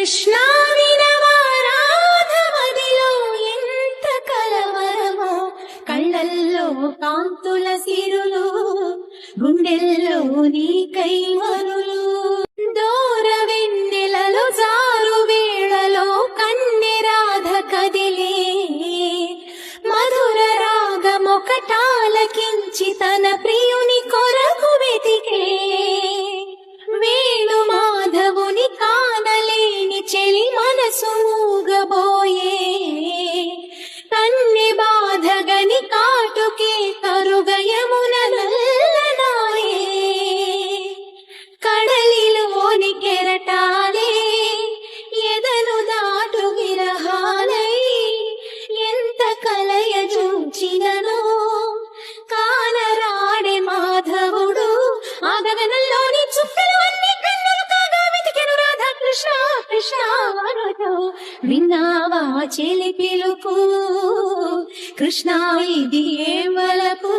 కృష్ణ వినవారాధమదిలో ఎంత కలవరమో, కళ్ళల్లో కాంతుల సిరులు, గుండెల్లో నీ కైమరులు. దూర వెన్నెలలో జారు వేళలో కన్నె రాధ కదిలే, మధుర రాగమొకటాలకించి తన ప్రియుని కొరకు వెతికే. వేణు మాధవుని కానలేని చెలి మనసు మూగబోయే, కన్నె బాధగని కాటుకే కరుగయమున నల్లనాయే. కడలిలోని కెరటాలే ఎదను దాటు విరహాలై, ఎంత కలయ చూచినను కానరాడే మాధవుడు. ఆ గగనంలోని చుక్కలు అన్ని కన్నులు కాగా వెతికెను రాధా కృష్ణ కృష్ణ అనుతో. విన్నావా చెలి పిలుపు, కృష్ణ ఇది ఏమలకు.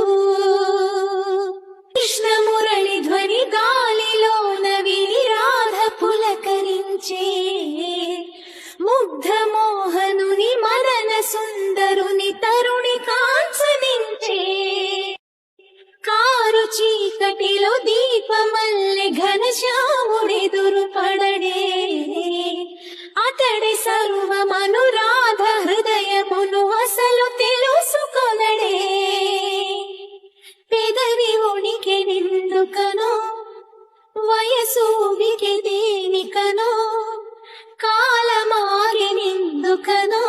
కృష్ణ మురళి ధ్వని గాలిలోన విని రాధ పులకరించే, ముగ్ధ మోహనుని మరణ సుందరుని తరుణి కాంచనించే. కారు చీకటిలో దీపమల్లె ఘనశ్యాముడెదురు పడడే, అతడి సర్వమనురాధ హృదయమును అసలు తెలుసుకొనడే. పెదవి ఉనికి నిందుకనో, వయసు ఉనికి దేనికనో, కాలమాగి నిందుకనో,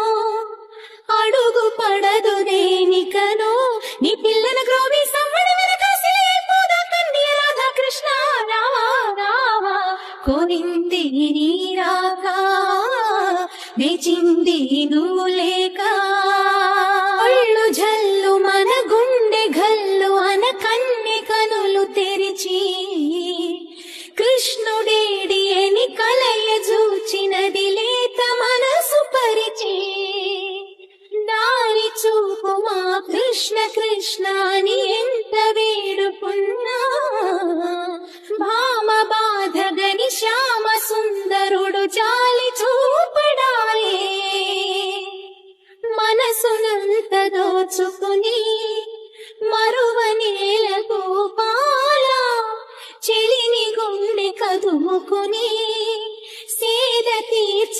అడుగు పడదు దేనికనో. నీ పిల్లల గ్రోవి సవ్వడి వెనకాసిలే పోదా కన్య రాధా కృష్ణ రావా రావా. కోరింది నీ రాక, వేచింది నువ్వు లేక. ఒళ్ళు జల్లు మన గుండె గల్లు అన కన్నె కనులు తెరిచి, కృష్ణుడేడి అని కలయ చూచినది లేత మనసు పరిచి. దారి చూపు మా కృష్ణ కృష్ణ అని ఎంత వేడుకున్నా, భామ బాధగని శ్యామ సుందరుడు జాలి చూపడాలే. మనసునంత దోచుకుని మరువనేల గోపాల, చెలిని గుండె కదుముకుని సేద తీర్చ